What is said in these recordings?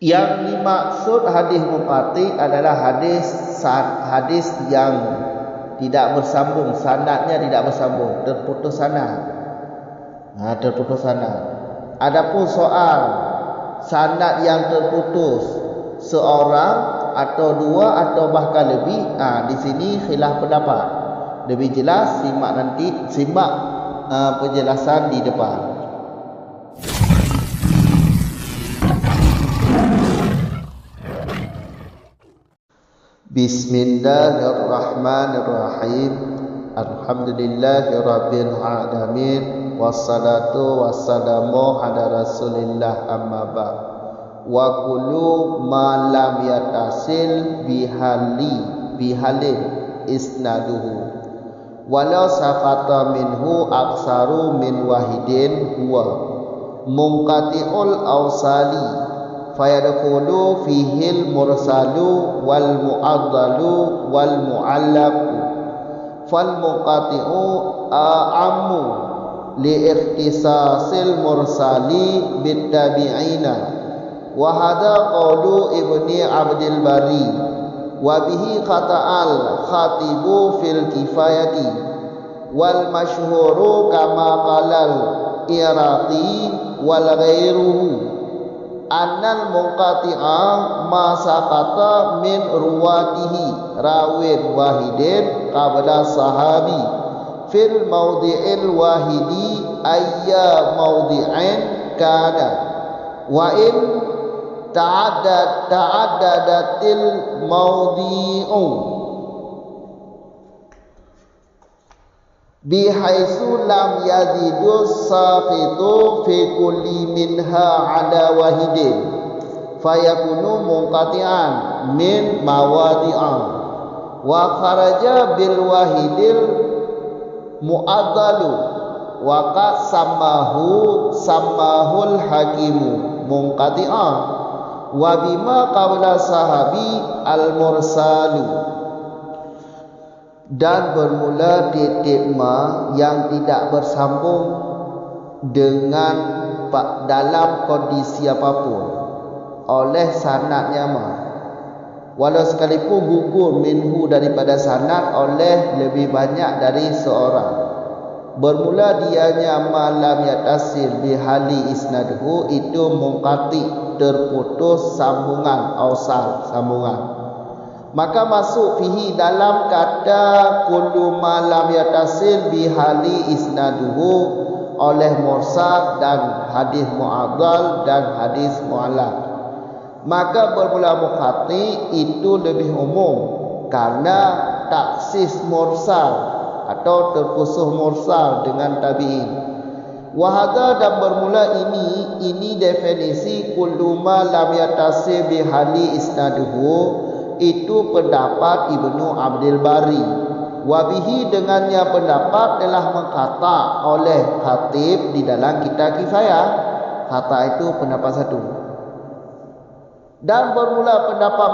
Yang dimaksud hadis munqati adalah hadis yang tidak bersambung, sanadnya tidak bersambung, terputus sanad. Terputus sanad. Adapun soal sanad yang terputus seorang atau dua atau bahkan lebih, di sini khilaf pendapat. Lebih jelas simak penjelasan di depan. Bismillahirrahmanirrahim. Alhamdulillahirabbil alamin. Wassalatu wassalamu ala Rasulillah, amma ba'd. Wa kullu ma lam yatasil bihalin isnaduhu walau saqata minhu aksaru min wahidin huwa munqati'ul awsali fayadkhulu fihil mursalu wal mu'addalu wal mu'allaq fal munqati'u a'ammu li ikhtisasil mursali bit tabi'ina wa hadha qawlu ibni Abdul Bari wa bihi khata'al khatibu fil kifayati wal masyhuru kama qalal iraqi wal ghairuhu annal munqati'a ma saqata min ruwatihi rawin wahidin qabla sahabi fil mawdi'il wahidi ayya mawdi'in kana wa in ta'addadatil mawdi'u bihaitsu lam yazidu saqitu fi kulli minha ala wahidin fayakunu munqati'an min mawadi'an wa kharaja bil wahidil mu'addalu wa qad sammahul hakimu munqati'an wa bima qabla sahabi al-mursalu. Dan bermula titik ma yang tidak bersambung dengan dalam kondisi apapun oleh sanadnya ma, walau sekalipun gugur minhu daripada sanad oleh lebih banyak dari seorang. Bermula dianya malam yatasil bihali isnaduhu, itu munqati, terputus sambungan, awsal sambungan. Maka masuk fihi dalam kata kullu malam yatasil bihali isnaduhu oleh mursal dan hadis mu'adhal dan hadis mu'allaq. Maka bermula munqati itu lebih umum karena taksis mursal atau terputus mursal dengan tabi'in. Wahada, dan bermula ini definisi kullu ma lam yatasil bihali isnaduhu, itu pendapat Ibnu Abdul Bari. Wabihi, dengannya pendapat telah mengkata oleh khatib di dalam kitab Kifayah. Kata itu pendapat satu. Dan bermula pendapat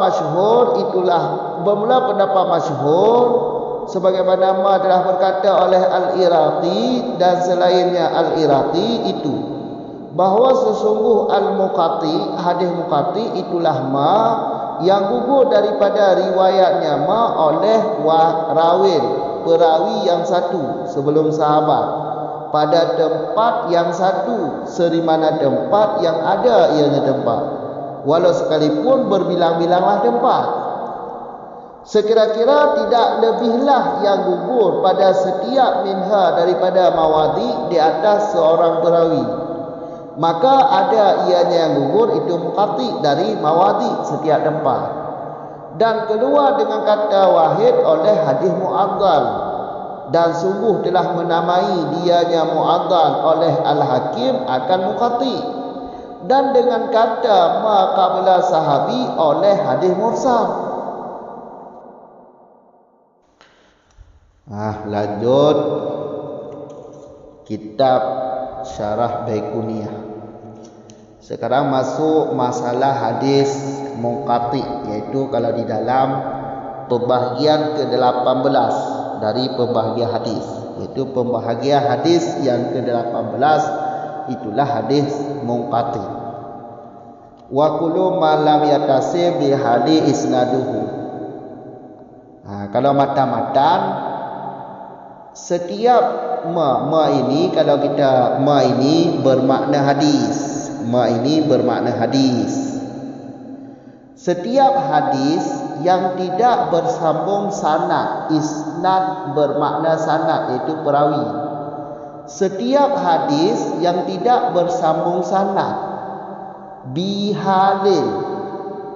masyhur sebagaimana telah berkata oleh Al-Iraqi dan selainnya Al-Iraqi itu, bahawa sesungguh al-muqati, hadis muqati itulah ma yang gugur daripada riwayatnya ma oleh rawin, perawi yang satu sebelum sahabat, pada tempat yang satu serimana tempat yang ada ianya tempat, walau sekalipun berbilang-bilanglah tempat. Sekira-kira tidak lebihlah yang gugur pada setiap minha daripada mawadi di atas seorang perawi, maka ada ianya yang gugur itu muqati dari mawadi setiap tempat, dan keluar dengan kata wahid oleh hadis mu'adhal, dan sungguh telah menamai dianya mu'adhal oleh Al-Hakim akan muqati, dan dengan kata ma qabla sahabi oleh hadis mursal. Lanjut kitab Syarah Baiquniyah. Sekarang masuk masalah hadis munqati, yaitu kalau di dalam pembahagian ke-18 dari pembahagian hadis, yaitu pembahagian hadis yang ke-18, itulah hadis munqati. wa kullu ma lam yatasib bi hali isnaduhu. Kalau matan-matan, setiap ma ini, kalau kita ma ini bermakna hadis. Ma ini bermakna hadis. Setiap hadis yang tidak bersambung sanad, isnad bermakna sanad, iaitu perawi. Setiap hadis yang tidak bersambung sanad, bihalin,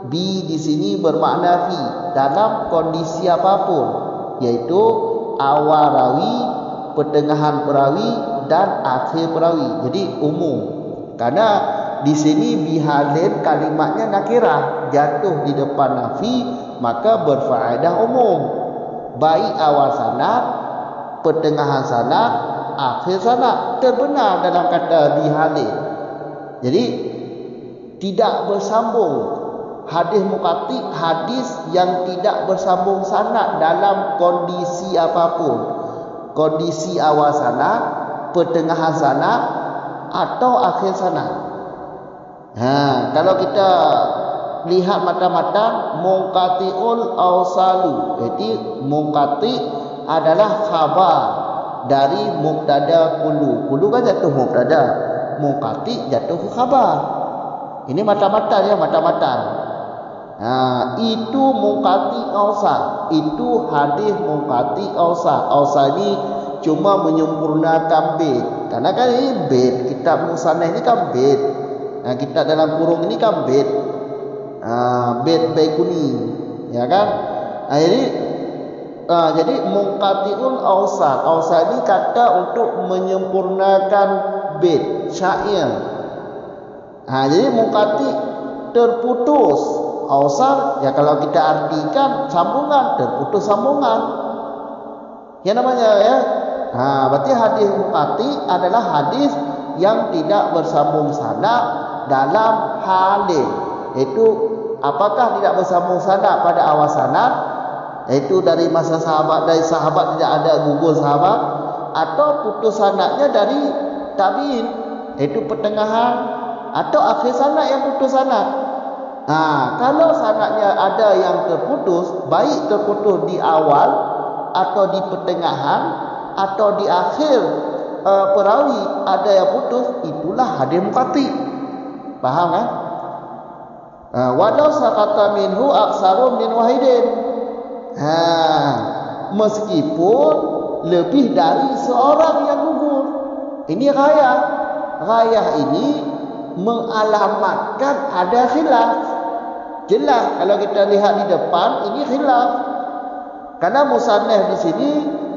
bi di sini bermakna fi, dalam kondisi apapun, yaitu awal rawi, pertengahan perawi dan akhir perawi. Jadi umum. Karena di sini bihalin kalimatnya nakirah, jatuh di depan nafi, maka berfaedah umum. Baik awal sanad, pertengahan sanad, akhir sanad terbenar dalam kata bihalin. Jadi tidak bersambung. Hadis muqati, hadis yang tidak bersambung sanad dalam kondisi apapun. Kondisi awal sanad, pertengahan sanad atau akhir sanad. Kalau kita lihat mata-mata munqati'ul awsalu, jadi munqati adalah khabar dari mubtada kullu. Kullu kan jatuh mubtada, munqati jatuh khabar. Ini mata-mata ya, mata-mata. Itu munqati awsal, itu hadis munqati awsal. Awsal ini cuma menyempurnakan bait. Karena kan ini bait, kitab musannaf ini kan bait. Kitab dalam kurung ini kan bait. Bait Baikuni, ya kan? Jadi munqati'ul awsal. Awsal ini kata untuk menyempurnakan bait, syair. Jadi munqati terputus. Awsal ya kalau kita artikan sambungan, terputus sambungan. Ya namanya ya. Berarti hadis munqati adalah hadis yang tidak bersambung sanad dalam halin. Itu apakah tidak bersambung sanad pada awal sanad, yaitu dari masa sahabat, dari sahabat tidak ada gugur sahabat, atau putus sanadnya dari tabi'in, yaitu pertengahan atau akhir sanad yang putus sanad. Kalau sanadnya ada yang terputus, baik terputus di awal atau di pertengahan atau di akhir perawi ada yang putus, itulah hadis munqati. Paham kan? Walau sakata minhu aksaru min wahidin. Meskipun lebih dari seorang yang gugur. Ini ghayah. Ghayah ini mengalamatkan ada khilaf. Jelas kalau kita lihat di depan ini khilaf. Karena musannaf di sini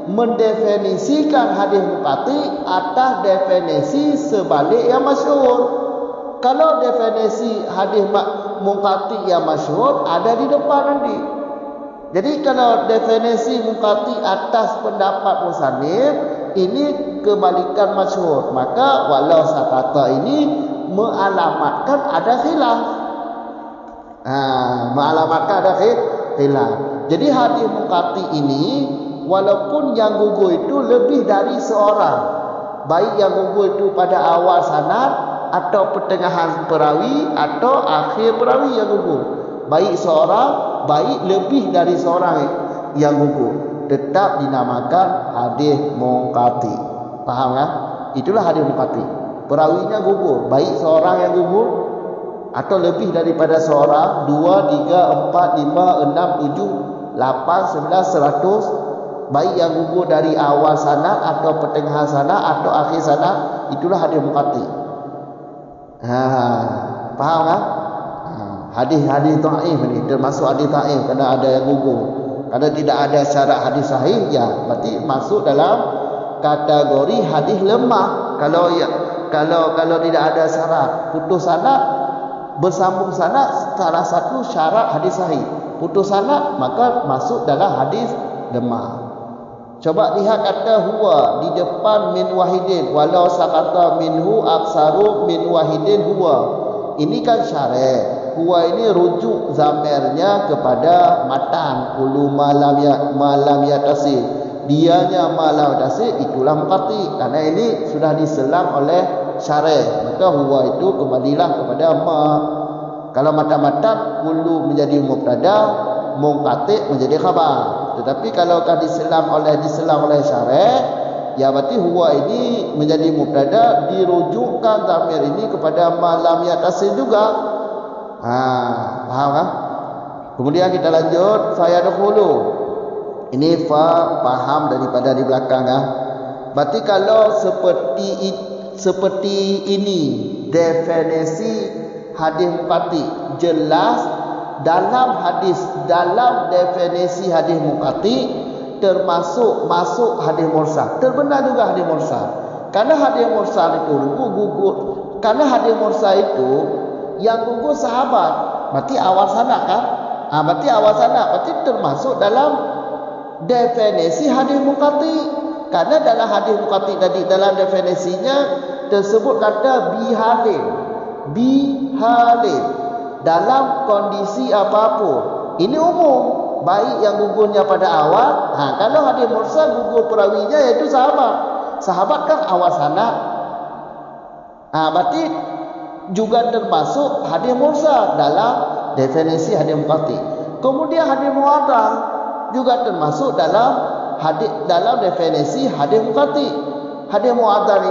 mendefinisikan hadis munqati atas definisi sebalik yang masyhur. Kalau definisi hadis munqati yang masyhur ada di depan nanti. Jadi kalau definisi munqati atas pendapat musannif ini kebalikan masyhur, maka walau sakata ini mengalamatkan ada khilaf. Mengalamatkan ada khilaf. Jadi hadis munqati ini walaupun yang gugur itu lebih dari seorang, baik yang gugur itu pada awal sanad atau pertengahan perawi atau akhir perawi yang gugur, baik seorang, baik lebih dari seorang yang gugur, tetap dinamakan hadis munqati. Paham kan? Itulah hadis munqati. Perawinya gugur, baik seorang yang gugur atau lebih daripada seorang, 2, 3, 4, 5, 6, 7, 8, 9, 100, baik yang gugur dari awal sanad atau pertengahan sanad atau akhir sanad, itulah hadis munqati. Paham kan? Hadis-hadis dhaif ni termasuk hadis dhaif kerana ada yang gugur. Kalau tidak ada syarat hadis sahih, ya berarti masuk dalam kategori hadis lemah. Kalau tidak ada syarat putus sanad, bersambung sanad, salah satu syarat hadis sahih. Putus sanad maka masuk dalam hadis lemah. Coba lihat kata huwa di depan min wahidin, walau sakata minhu aksaru min wahidin huwa. Ini kan syarat. Huwa ini rujuk zamirnya kepada matan, kullu malam yatasir. Dianya malam yatasir, itulah munqati. Karena ini sudah diselam oleh syarat. Maka huwa itu kembalilah kepada ma. Kalau mata-mata kullu menjadi mubtada, munqati menjadi khabar. Tetapi kalau diselam oleh syarik, ya berarti huwa ini menjadi mubtada, dirujukkan dhamir ini kepada malam yatasil juga. Paham kan? Kemudian kita lanjut fayadkhulu. Ini fa paham daripada di belakang kan? Berarti kalau seperti ini definisi hadis muqati jelas dalam definisi hadis muqati masuk hadis mursal. Terbenar juga hadis mursal. Karena hadis mursal itu gugur. Karena hadis mursal itu yang gugur sahabat. Berarti awal sanad kan? Berarti awal sanad berarti termasuk dalam definisi hadis muqati. Karena dalam hadis muqati tadi dalam definisinya tersebut kata bihalin dalam kondisi apapun. Ini umum, baik yang gugurnya pada awal. Kalau hadis mursal gugur perawinya iaitu sahabat kan awal sanad. Berarti juga termasuk hadis mursal dalam definisi hadis muqati. Kemudian hadis mu'adhal juga termasuk dalam definisi hadis muqati. Hadis mu'adhal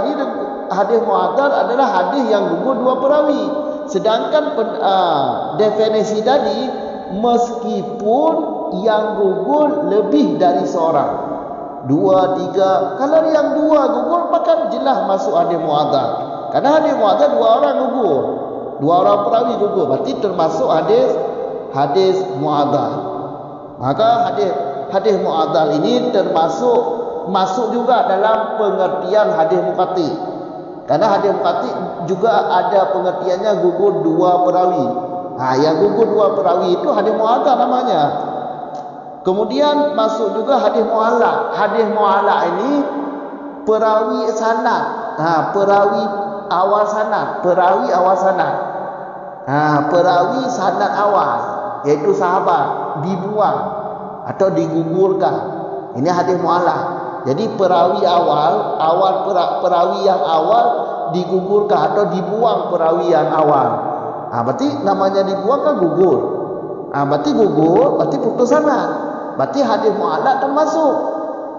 adalah hadis yang gugur dua perawi. Sedangkan definisi tadi meskipun yang gugur lebih dari seorang, 2, 3. Kalau yang 2 gugur maka jelas masuk hadis mu'adhal. Karena hadis mu'adhal 2 orang gugur, 2 orang perawi gugur, berarti termasuk hadis mu'adhal. Maka hadis mu'adhal ini masuk juga dalam pengertian hadis muqati. Karena hadis muqati juga ada pengertiannya gugur 2 perawi. Yang gugur 2 perawi itu hadis mu'adhal namanya. Kemudian masuk juga hadis mu'allaq. Hadis mu'allaq ini perawi sanad. Perawi awal sanad. Perawi sanad awal, iaitu sahabat dibuang atau digugurkan. Ini hadis mu'allaq. Jadi perawi perawi yang awal digugurkan atau dibuang perawi yang awal. Berarti namanya dibuang kan gugur. Berarti putus sanad. Berarti hadis mu'allaq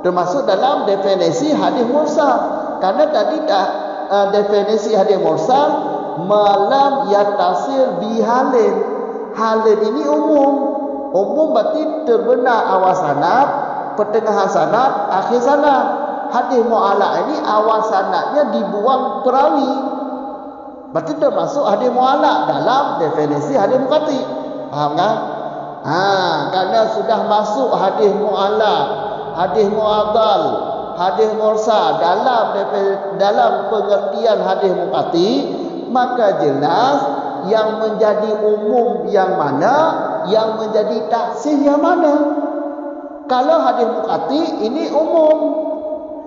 termasuk dalam definisi hadis mursal. Karena tadi definisi hadis mursal malam yatasir bihalin. Halin ini umum berarti terbenar awal sanad, pertengahan sanad, akhir sanad. Hadis mu'allaq ini awal sanadnya dibuang perawi, berarti termasuk hadis mu'allaq dalam definisi hadis muqati. Faham kan? Karena sudah masuk hadis mu'allaq, hadis mu'adhal, hadis mursal dalam pengertian hadis muqati, maka jelas yang menjadi umum yang mana, yang menjadi taksih yang mana. Kalau hadis muqati ini umum,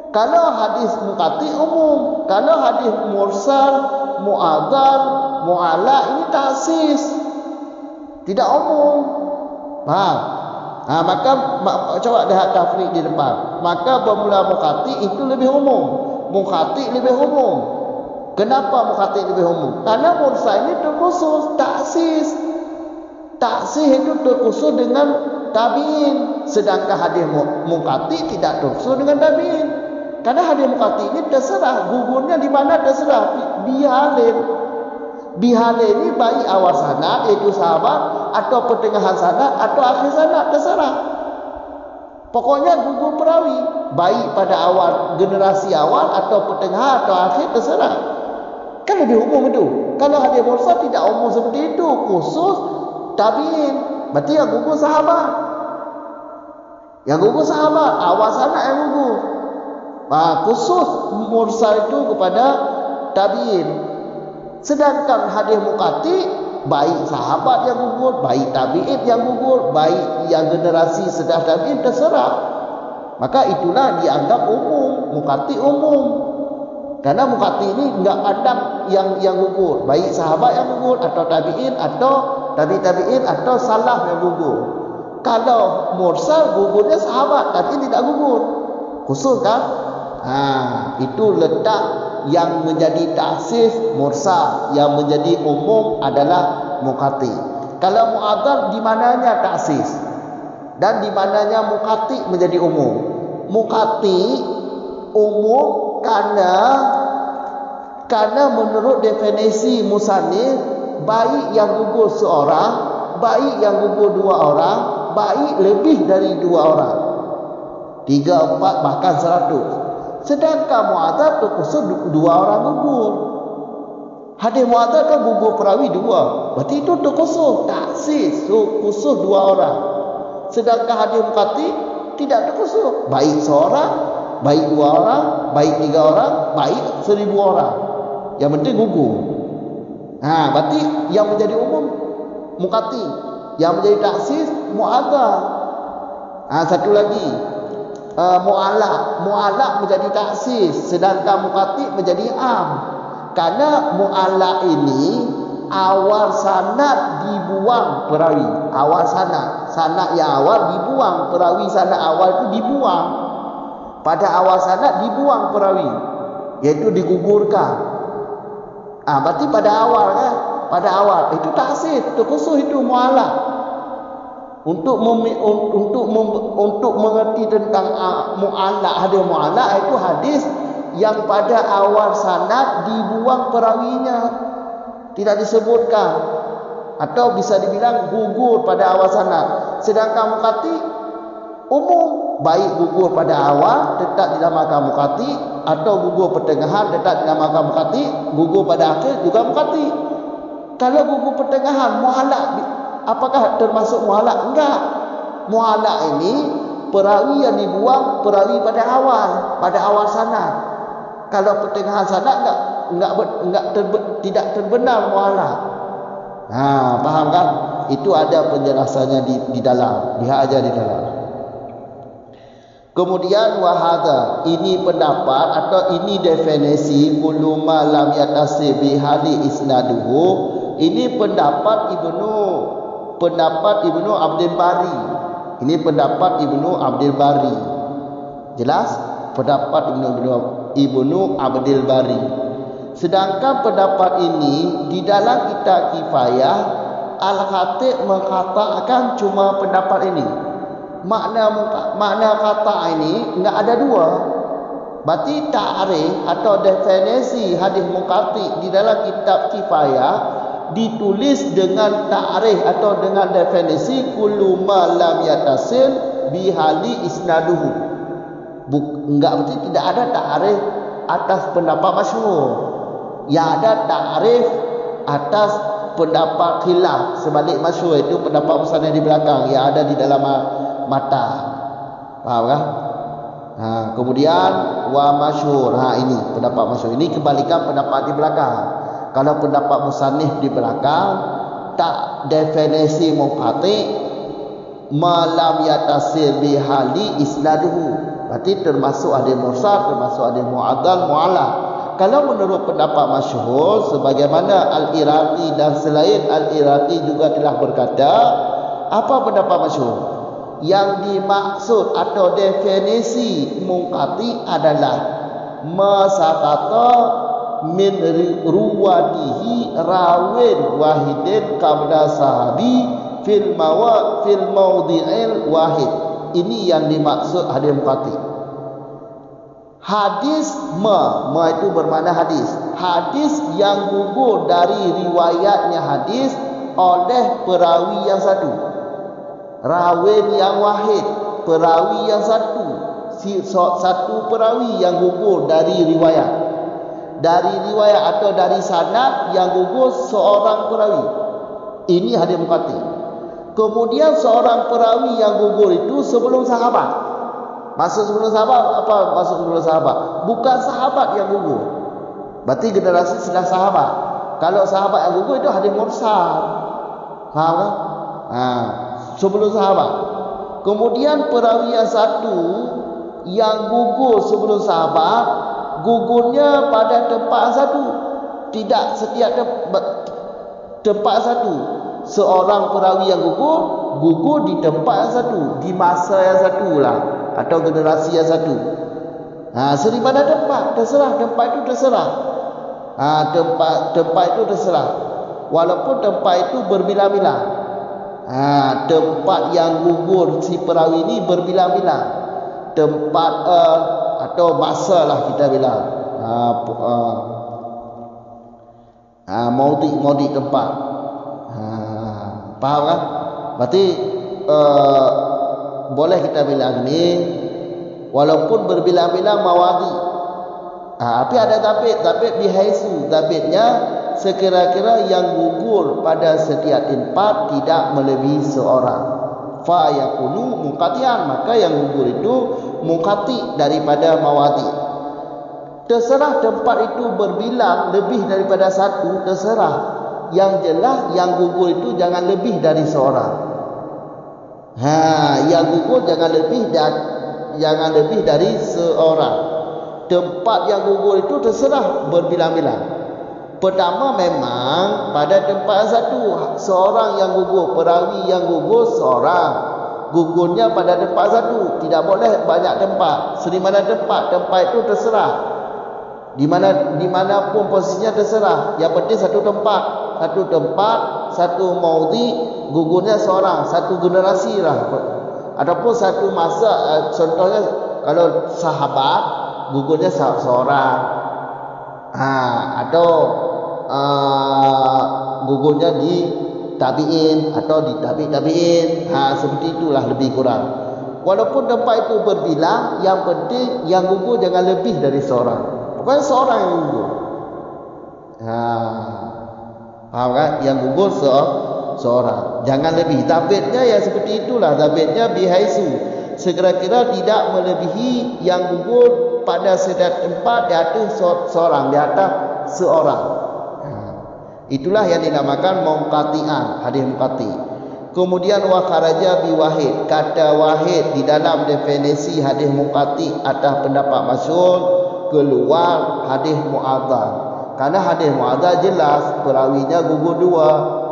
kalau hadis muqati umum, kalau hadis mursal, mu'adhal, mu'allaq ini taksis, tidak umum. Maka coba lihat tafriq di depan. Maka bermula muqati itu lebih umum, muqati lebih umum. Kenapa muqati lebih umum? Karena mursal ini terkhusus taksis. Taksis itu terkhusus dengan tabi'in, sedangkan hadis muqati tidak terkhusus dengan tabi'in. Karena hadis muqati ini terserah gugurnya di mana, terserah bihalin. Bihalin ini baik awal sanad iaitu sahabat, atau pertengahan sanad, atau akhir sanad, terserah. Pokoknya gugur perawi, baik pada awal generasi awal atau pertengahan atau akhir, terserah. Kan lebih umum itu. Kalau hadis mursal tidak umum seperti itu, khusus tabi'in. Berarti yang gugur sahabat. Yang gugur sahabat, awal sanad yang gugur. Khusus mursal itu kepada tabi'in. Sedangkan hadis muqati baik sahabat yang gugur, baik tabi'in yang gugur, baik yang generasi setelah tabi'in, terserah. Maka itulah dianggap umum, muqati umum. Karena muqati ini enggak ada yang gugur, baik sahabat yang gugur atau tabi'in atau tabi'in atau salaf yang gugur. Kalau mursal gugurnya sahabat tapi tidak gugur. Khusus kan? Itu letak yang menjadi taksis mursal, yang menjadi umum adalah muqati. Kalau mu'adzal di mananya taksis dan di mananya muqati menjadi umum. Muqati umum karena menurut definisi musannif, baik yang gugur seorang, baik yang gugur dua orang, baik lebih dari dua orang, 3, 4 bahkan 100. Sedangkan mu'adzal terkhusus dua orang gugur. Hadis mu'adzal kan gugur perawi 2, berarti itu terkhusus taksis, khusus 2 orang. Sedangkan hadis muqati tidak terkhusus, baik seorang, baik 2 orang, baik 3 orang, baik 1000 orang, yang penting gugur. Berarti yang menjadi umum muqati, yang menjadi taksis mu'adzal. Satu lagi, mu'allaq menjadi taksis, sedangkan muqati menjadi am. Karena mu'allaq ini awal sanad dibuang perawi, awal sanad yang awal dibuang, perawi sanad awal itu dibuang. Pada awal sanad dibuang perawi, yaitu digugurkan. Berarti pada awal kan, pada awal itu taksis, terkhusus itu mu'allaq. Untuk mengerti tentang mu'allaq, hadis mu'allaq itu hadis yang pada awal sanad dibuang perawinya, tidak disebutkan, atau bisa dibilang gugur pada awal sanad. Sedangkan muqati umum, baik gugur pada awal tetap dinamakan muqati, atau gugur pertengahan tetap dinamakan muqati, gugur pada akhir juga muqati. Kalau gugur pertengahan mu'allaq, apakah termasuk mu'allaq? Enggak. Mu'allaq ini perawi yang dibuang perawi pada awal sanad. Kalau pertengahan sanad tidak terbenar mu'allaq. Faham kan? Itu ada penjelasannya di dalam. Lihat aja di dalam. Kemudian wahada, ini pendapat atau ini definisi kullu ma lam yatasib bihali isnaduhu. Ini pendapat Ibnu Abdul Bari. Ini pendapat Ibnu Abdul Bari. Jelas? Pendapat Ibnu Abdul Bari. Sedangkan pendapat ini di dalam kitab Kifayah, Al-Khatib mengatakan cuma pendapat ini. Makna kata ini enggak ada 2. Berarti ta'rif atau definisi hadis muqati di dalam kitab Kifayah ditulis dengan ta'rif atau dengan definisi kullu ma lam yatasil bihali isnaduhu. Enggak, berarti tidak ada ta'rif atas pendapat masyhur. Yang ada ta'rif atas pendapat khilaf sebalik masyhur, itu pendapat musannaf di belakang yang ada di dalam mata. Faham kan? Kemudian wa masyhur. Ini pendapat masyhur. Ini kebalikan pendapat di belakang. Kalau pendapat musannif di belakang, tak definisi muqati malam yatasil bihali isnaduhu. Berarti termasuk hadis mursal, termasuk hadis mu'adzal, mu'allaq. Kalau menurut pendapat masyhur, sebagaimana Al-Iraqi dan selain Al-Iraqi juga telah berkata, apa pendapat masyhur? Yang dimaksud atau definisi muqati adalah masaqata min ruwatihi rawin wahidin qabla sahabi fil mawdi'il wahid. Ini yang dimaksud hadis muqati. Hadis ma itu bermakna hadis. Hadis yang gugur dari riwayatnya hadis oleh perawi yang satu, rawin yang wahid, perawi yang satu perawi yang gugur dari riwayat atau dari sanad yang gugur seorang perawi. Ini hadis muqati. Kemudian seorang perawi yang gugur itu sebelum sahabat. Maksud sebelum sahabat apa? Maksud sebelum sahabat bukan sahabat yang gugur. Berarti generasi setelah sahabat. Kalau sahabat yang gugur itu hadis mursal. Faham kan? Sebelum sahabat. Kemudian perawi yang satu yang gugur sebelum sahabat, gugurnya pada tempat satu, tidak setiap tempat satu. Seorang perawi yang gugur di tempat yang satu, di masa yang satu lah, atau generasi yang satu. Seri mana tempat? Terserah, tempat itu terserah. Tempat itu terserah. walaupun tempat itu berbilang-bilang. Tempat yang gugur si perawi ini berbilang-bilang. Tempat atau masa lah kita bilang. Maudi tempat. Faham kan? Berarti boleh kita bilang ni walaupun berbilang-bilang mawadi. Tapi ada tabit bihaisu. Tabitnya sekira-kira yang gugur pada setiap tempat tidak melebihi seorang. Fa yakunu muqatian, maka yang gugur itu muqati daripada mawadi. Terserah tempat itu berbilang lebih daripada satu, terserah. Yang jelas yang gugur itu jangan lebih dari seorang. Yang gugur jangan lebih dari seorang. Tempat yang gugur itu terserah berbilang-bilang. Pertama memang pada tempat yang satu seorang yang gugur, perawi yang gugur seorang. Gugurnya pada tempat satu, tidak boleh banyak tempat. Sedimana tempat itu terserah. Di mana pun posisinya terserah. Yang penting satu tempat, satu maudhi, gugurnya seorang, satu generasi lah. Ataupun satu masa, contohnya kalau sahabat gugurnya seorang. Atau gugurnya di tabi'in atau di tabi'in. Seperti itulah lebih kurang. Walaupun tempat itu berbilang, yang penting yang gugur jangan lebih dari seorang. Pokoknya seorang yang gugur. Faham kan? Yang gugur seorang. Jangan lebih. Tabitnya ya seperti itulah. Tabitnya bihaisu. Sekira-kira tidak melebihi yang gugur pada setiap tempat di atas seorang, di atas seorang. Itulah yang dinamakan muqati'an, hadis muqati. Kemudian wa kharaja bi wahid. Kata wahid di dalam definisi hadis muqati atas pendapat masyhur keluar hadis mu'adzal. Karena hadis mu'adzal jelas perawinya gugur dua,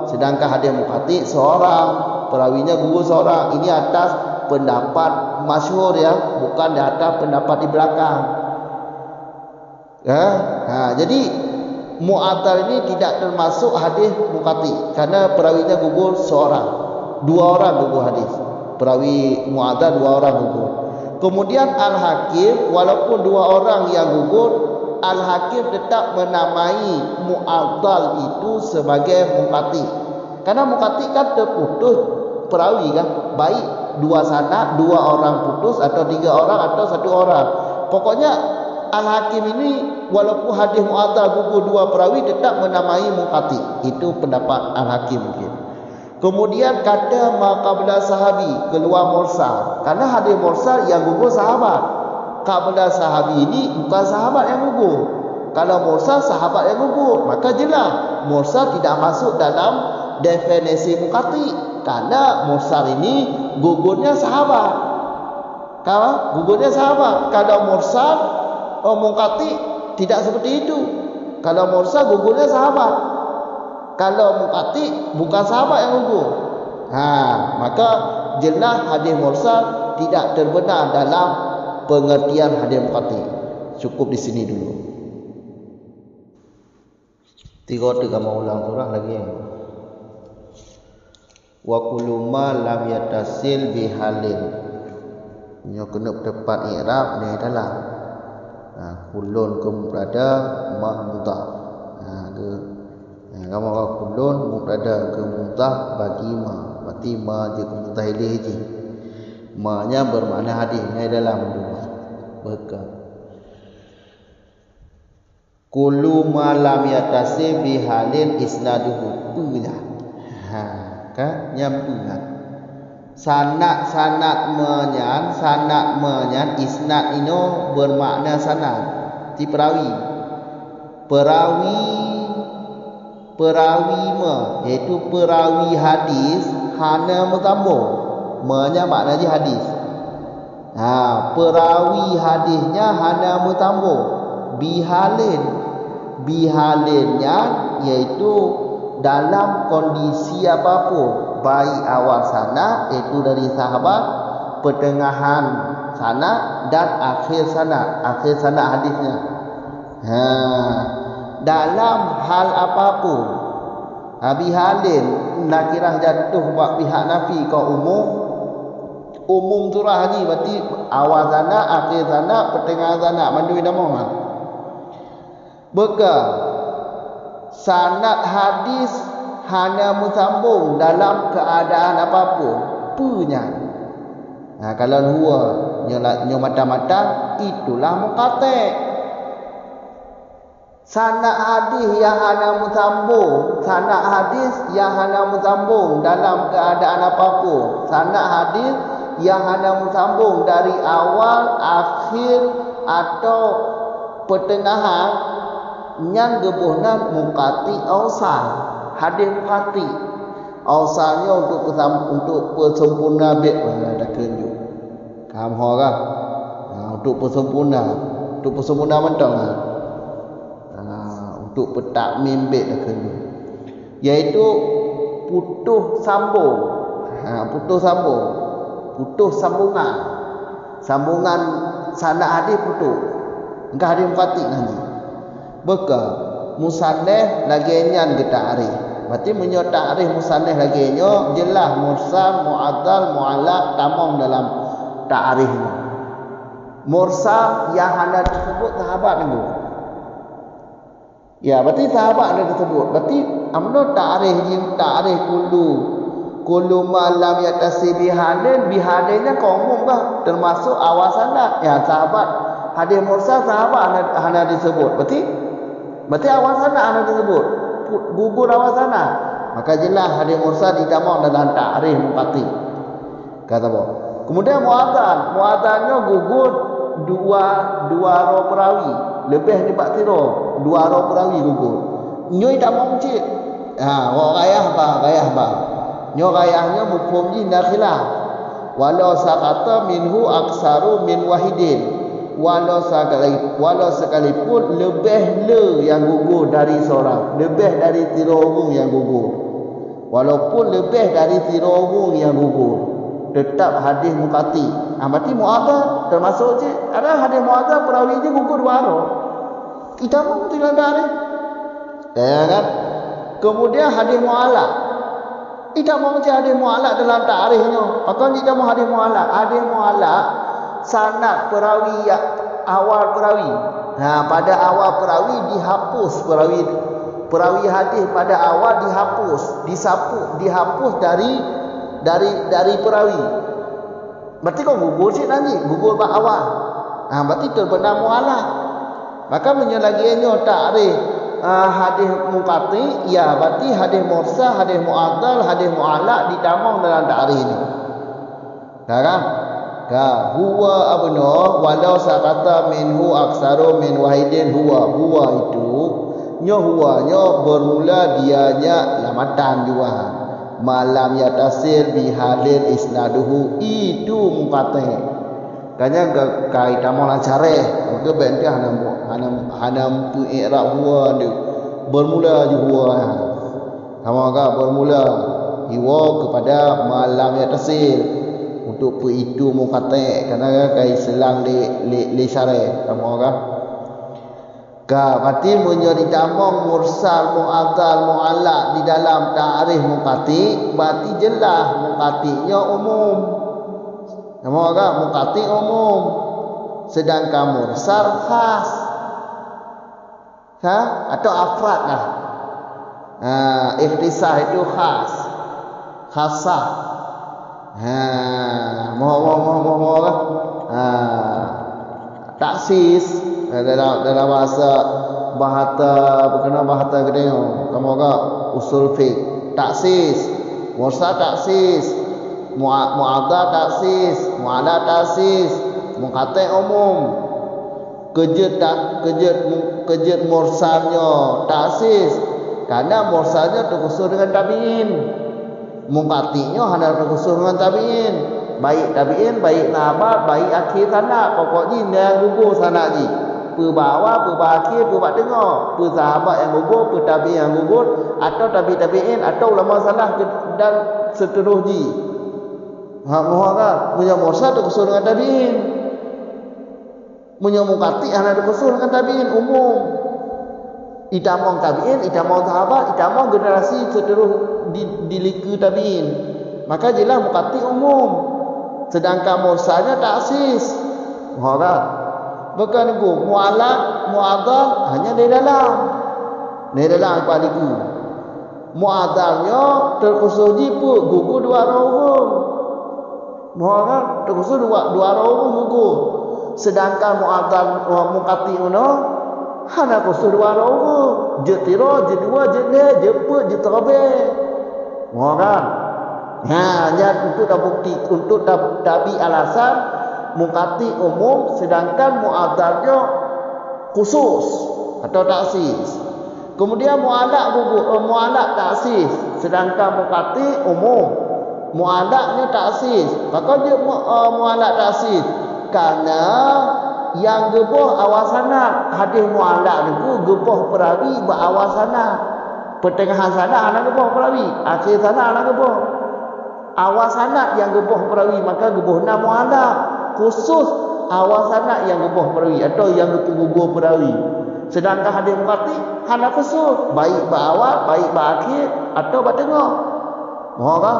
sedangkan hadis muqati seorang, perawinya gugur seorang. Ini atas pendapat masyhur ya, bukan di atas pendapat di belakang. Jadi mu'adzal ini tidak termasuk hadis muqati karena perawinya gugur seorang. Dua orang gugur hadis. Perawi mu'adzal dua orang gugur. Kemudian Al-Hakim, walaupun dua orang yang gugur, Al-Hakim tetap menamai mu'adzal itu sebagai muqati. Karena muqati kan terputus perawi kan, baik dua sanad, dua orang putus atau tiga orang atau satu orang. Pokoknya Al-Hakim ini walaupun hadis mu'adzal gugur dua perawi tetap menamai muqati. Itu pendapat Al-Hakim mungkin. Kemudian kata maqabla sahabi, keluar mursal. Karena hadis mursal yang gugur sahabat. Qabla sahabi ini bukan sahabat yang gugur. Kalau mursal sahabat yang gugur, maka jelas mursal tidak masuk dalam definisi muqati. Karena mursal ini gugurnya sahabat. Kalau gugurnya sahabat, kalau mursal muqati tidak seperti itu. Kalau mursal gugurnya sahabat. Kalau muqati bukan sahabat yang gugur. Maka jelas hadis mursal tidak terbenar dalam pengertian hadis muqati. Cukup di sini dulu. 3 mau ulang surah lagi ya. Wa kullu ma lam yatasil bihalin. Nyo kena tepat i'rab ni dalam. Kulun ke mubtada mahmudah. Kamu kulun mubtada ke mudah bagi ma. Berarti ma je ke mutahilih je. Ma nya bermakna hadis ni dalam dua. Bekal. Kullu ma lam yatasil bihalin isnaduhu punya. Kan nyampungan sanad menyan isnad ino bermakna sanad ti perawi iaitu perawi hadis hana mutambo menya maknanya hadis. Perawi hadisnya hana mutambo bihalinnya yaitu dalam kondisi apapun, baik awal sanad iaitu dari sahabat, pertengahan sanad dan akhir sanad hadisnya. Dalam hal apapun bihalin nakirah jatuh buat pihak nafi kau umum surah haji berarti awal sana akhir sana pertengahan sana mandui nama beka sanad hadis hanya musambung dalam keadaan apapun punya. Nah kalau huwa nyo mata-mata itulah muqati'. Sanad hadis yang hanya musambung, sanad hadis yang hanya musambung dalam keadaan apapun. Sanad hadis yang hanya musambung dari awal, akhir atau pertengahan yang gebuhna muqati' awsal. Hadis muqati' awsalnya untuk persempurna bait ada tunjuk. Kamu orang untuk persempurna mentang untuk petakmim bait dah kena iaitu putus sambungan sanad hadis putus engkau hadis muqati' nanti beka musannaf lagi nyan ke ta'rif berarti menyo ta'rif musannaf lagi nyo jelas mursal mu'adzal mu'allaq tamam dalam ta'rifnya. Mursal yang hanya disebut sahabat dulu. Ya, berarti sahabat ada disebut. Berarti amno ta'rif kullu ma lam yatasi bihalinnya umum bah termasuk awal sanad. Ya, sahabat hadis mursal sahabat hanya disebut. Berarti awal sanad hanya disebut. Gugur awal sanad. Maka jelas hadis mursal ditamam dalam ta'rif muqati'. Kata apa? Kemudian muadzannya gugur dua roh perawi lebih daripada dua roh perawi gugur nyoi tak mau cik wa gayah ba nyo gayahnya mufhum ji dakhilah walau saqata minhu aksaru min wahidin walau sekalipun lebih yang gugur dari seorang lebih dari 3 orang yang gugur walaupun lebih dari 3 orang yang gugur tetap hadis muqati'. Berarti mu'adzal termasuk je. Ada hadis mu'adzal perawi je gugur 2 orang. Kita mau tidak ada. Ya kan? Kemudian hadis mu'allaq. Kita mau je hadis mu'allaq dalam ta'rifnya. Atau kita mau hadis mu'allaq. Hadis mu'allaq sanad perawi awal perawi. Pada awal perawi dihapus perawi hadis pada awal dihapus dari perawi. Berarti kau gugur sih nanti, gugur bak awal. Berarti terbenam mu'allaq. Maka menyelagiannya ta'rif hadis muqati', ya berarti hadis mursal, hadis mu'adzal, hadis mu'allaq ditamam dalam ta'rif ini. Kan? Huwa abnu walau sakata minhu aksaru min wahidin huwa itu huwanya bermula dianya lamatan juga. Malam yatasir bihalil isnaduhu itu muqati'. Kanya kaitan mola careh ke benti hanam tu i'rab huwa bermula di huwa. Kamu bermula hiwa kepada malam yatasir untuk itu muqati' karena kai selang li syareh kamu berarti menjadi tamam mursal mu'adzal mu'allaq di dalam ta'rif muqati' berarti jelas muqati'nya umum. Muqati' umum. Sedangkan mursal khas. Atau afrad lah. Ikhtisar itu khas. Khasah. Taksis dalam bahasa berkenaan bahasa gede kamu usul fiqh taksis mursal taksis mu'adzal taksis mu'allaq taksis muqati' umum kejut mursalnya taksis karena mursalnya terkhusus dengan tabi'in muqati'nya hanya terkhusus dengan tabi'in baik tabi'in baik sahabat baik akhir sanad pokoknya yang gugur sanad ji bawah akhir bawah tengah sahabat yang gugur tabi'in yang gugur atau tabi'in atau ulama salaf dan seterusnya punya mursal terkhusus dengan tabi'in punya muqati' hanya terkhusus dengan tabi'in umum itamong tabi'in, itamong sahabat, itamong generasi seterus di liku tabi'in. Maka jelas muqati umum. Sedangkan mursalnya taksis. Muharram. Bukan itu mu'alaq, mu'adzal hanya di dalam. Di dalam paliku. Mu'adzalnya terkhusus jipu gugur dua rohum. Muharram terkhusus dua rohum gugur. Sedangkan mu'adzal muqati uno hana khusus dua rohum. Je tiro, je dua, je ne, je pe, je terbe. Muharram. Ya untuk bukti untuk tabi alasan muqati umum sedangkan mu'adzalnya khusus atau taksis. Kemudian mu'alaq gugur, mu'alaq taksis sedangkan muqati umum. Mu'alaqnya taksis. Maka dia mu'alaq taksis kerana yang gebuh awal sanad. Hadis mu'alaq itu gebuh perawi berawal sanad. Pertengahan sanad anak gebuh perawi, akhir sanad anak gebuh awal sanad yang gebuh perawi, maka gebuhna mu'alaq. Khusus awal sanad yang gebuh perawi atau yang gugur perawi. Sedangkan hadis muqati hana khusus, baik berawal, baik berakhir atau bertengah. Mohon.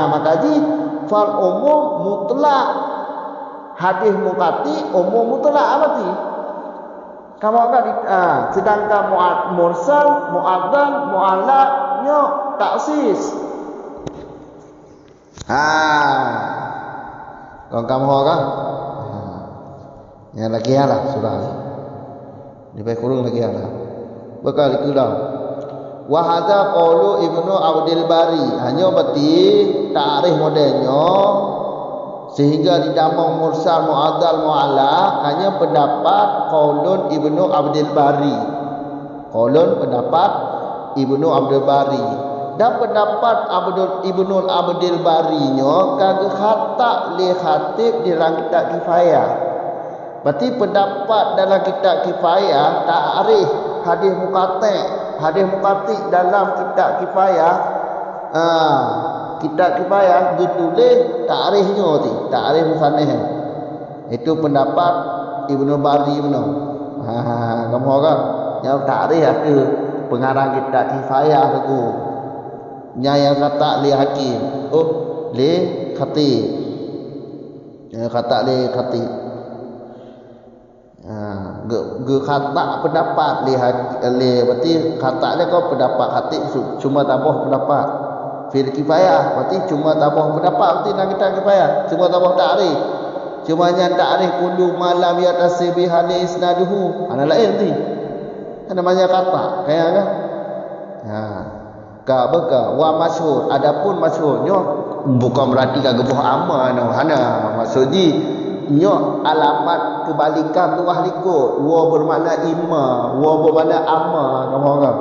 Maka ji fal umum mutlak. Hadis muqati umum mutlak apa ti? Kamu akan sedangkan mursal, mu'adzal, mu'allaqnya taksis. Kalau kamu orang yang lagi lah sudah lebih kurang lagi lah bekal itu dah. Wa hadza qaulu Ibnu Abdul Bari, hanya berarti takrif modelnya sehingga didamang mursal, mu'adzal, mu'allaq hanya pendapat qaulun Ibnu Abdul Bari. Qaulun pendapat Ibnu Abdul Bari. Dan pendapat Ibnu Abdul Barinya kagak khata li khatib di dalam kitab kifayah. Berarti pendapat dalam kitab kifayah takrif hadis muqati, hadis muqati dalam kitab kifayah. Kitab kifayah ditulis takrifnya tu, takrif musannif. Itu pendapat Ibnu Bari benar. Kamu orang yang takrif itu pengarang kitab kifayah tu. Yang kata li hakim, li khatib. Yang kata li khatib. Ge kata pendapat li berarti kata dia kau pendapat khatib cuma tambah pendapat. Fil kifayah berarti cuma tambah pendapat, berarti nak kita kifayah cuma tambah takrif. Cuma yang takrif kullu malam ya tasbih hali isnaduhu. Ana lain ti. Namanya kata, kayak kan? Ka beka wa masyhur, adapun masyhurnya bukan berarti kagak aman hana maksudnya nyo alamat kebalikan tu ahlikut wa bermakna imma wa bermakna amma kamu orang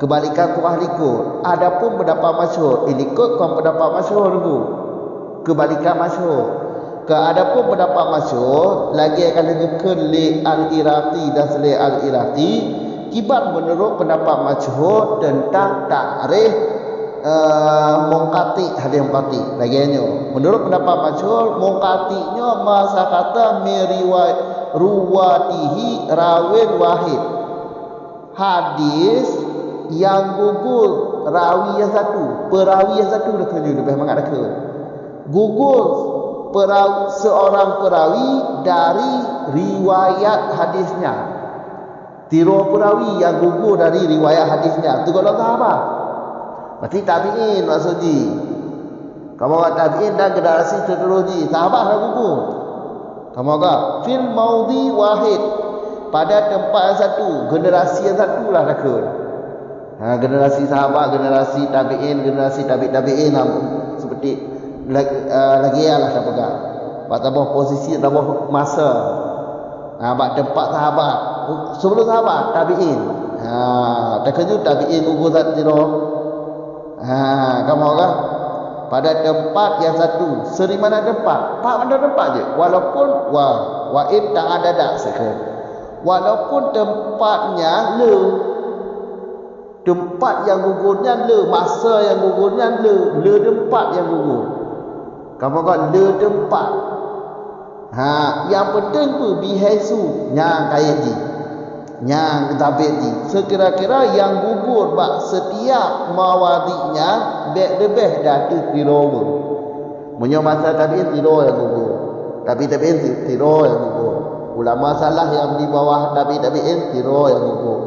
kebalikan tu ahlikut. Adapun pendapat masyhur ilikut kan pendapat masyhur tu kebalikan masyhur. Adapun pendapat masyhur lagi akan dikeun li al-Iraqi dan selain al-Iraqi kibat menurut pendapat masyhur tentang takrif muqati, hadis muqati. Lagiannya menurut pendapat masyhur muqatinya masa kata miriwayat ruwatihi rawin wahid. Hadis yang gugur rawi yang satu, perawi yang satu dah kena lebih mengatakan gugur seorang perawi dari riwayat hadisnya. Tiro perawi yang gugur dari riwayat hadisnya tu kalau sahabat. Berarti tabi'in maksudnya. Kamu kata tabi'in dan generasi terus sahabat dah gugur. Kamu kata fil maudhi wahid, pada tempat yang satu, generasi yang satu lah nakun. Generasi sahabat, generasi tabi'in, generasi tabi'in seperti lagi lah siapa kata. Pada posisi, pada masa. Bak tempat sahabat sebelum sahabat tabi'in. Terkejut tabi'in gugur zat tiro. Kamu orang pada tempat yang satu. Seri mana tempat? Pak mana tempat je. Walaupun wa'id tak ada dak sekali. Walaupun tempatnya le, tempat yang gugurnya le, masa yang gugurnya le tempat yang gugur. Kamu kan le tempat. Yang penting tu bihaisu nya kaya ji. yang tabit ni sekira-kira yang gugur bak setiap mawadinya lebih dari tirogun munyo masa tabiin tiro yang gugur tabiin tiro yang gugur ulama salah yang di bawah tabiin tiro yang gugur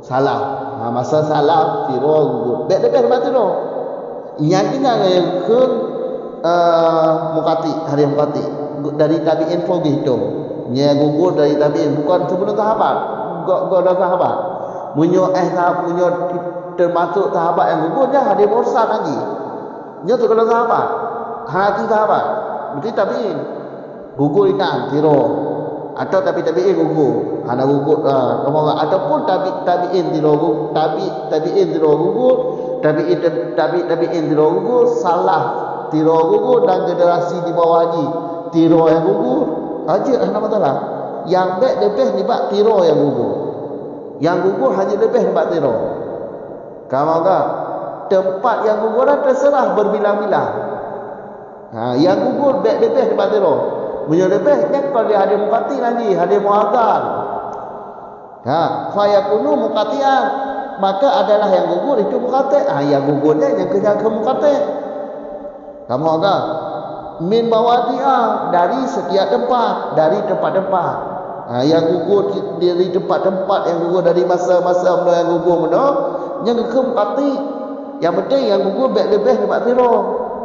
salah masa salah tiro gugur lebih bak tiro yang tinggal yang ke mukati hari mukati dari tabiin fogi itu nya gugur dari tabiin bukan sebelum sahabat goda sahabat munyo tahap munyo termasuk sahabat yang gugurnya hadir mursal lagi nya tu goda sahabat hati sahabat berarti tabiin gugur ikan tiro atau tabiin gugur hana gugur ataupun tabiin tiro gugur tabiin tiro gugur tabiin tiro gugur salah tiro gugur dan generasi di bawah haji tiro yang gugur aja nama masalah yang lebih nibak tiro yang gugur yang gugur hanya lebih nibak tiro kamu tak tempat yang gugur terserah berbilang-bilang yang gugur lebih nibak tiro punya lebih kan kalau dia hadir mukati lagi hadir muadzan fayakunu mukatian maka adalah yang gugur itu mukati yang gugurnya yang ke mukati kamu tak min mawadi'ah dari setiap tempat dari tempat-tempat yang gugur dari tempat-tempat yang gugur dari masa-masa benda yang gugur benda yang ke mukati yang penting yang gugur lebih tempat tiro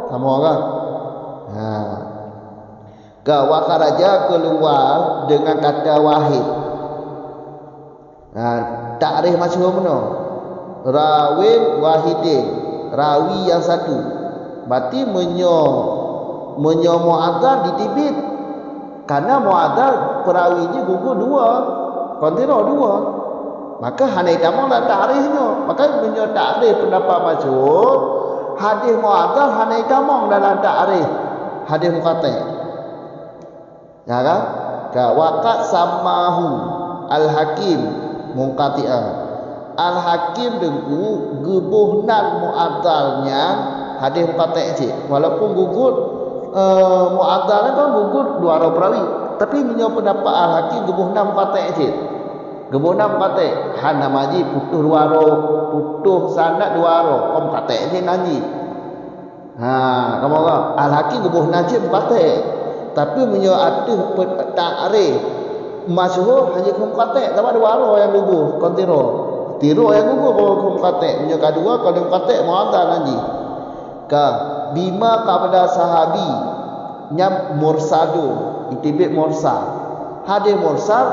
sama orang wakaraja keluar dengan kata wahid takrif masyhur benda rawin wahidin rawi yang satu berarti menyo muadzan ditibit karena muadzan perawinya gugur dua kontiro dua maka hanai tamang dan takrifnya maka menyo takrif pendapat masyhur hadis muadzan hanai tamang dalam takrif hadis muqatta ya kan waqat samahu al-hakim munqati'ah al-hakim dengku gebuhnan muadzalnya hadis muqatta walaupun gugur muadzal kan gugur dua orang perawi tapi menyo pendapat al-hakim gebuhna muqatta gebuhna muqatta hana maji putuh dua orang putuh sanad dua orang kau muqatta nanti kamu tahu al-hakim gebuhna muqatta tapi menyo ada takrif masyhur hanya ke muqatta sama dua orang yang gugur kontiro tiro yang gugur ke muqatta menyo kedua kalau muqatta muadzal nanti bima kepada sahabi nyam mursadu itibik mursal hadis mursal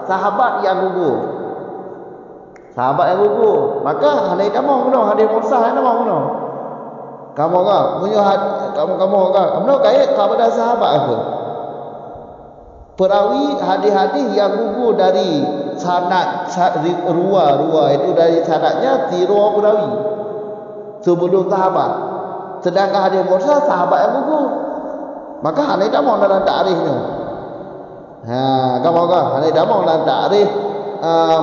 sahabat yang gugur maka hanai tamang benar hadis mursal hanai tamang benar kamu enggak punya kamu enggak kamu kait kepada sahabat apa perawi hadis-hadis yang gugur dari sanad ruwa itu dari sanadnya tiro perawi sebelum sahabat sedangkan hadis mursal sahabat yang gugur maka hanai tamang dalam takrifnya kamu enggak hanai tamang dalam takrif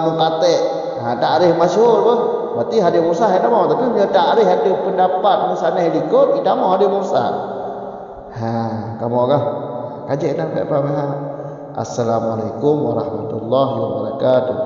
muqatta takrif masyhur apa berarti hadis mursal hanai tamang tapi punya takrif ada pendapat musannaf dikut kita mau hadis mursal kamu enggak kaji dan faham. Assalamualaikum warahmatullahi wabarakatuh.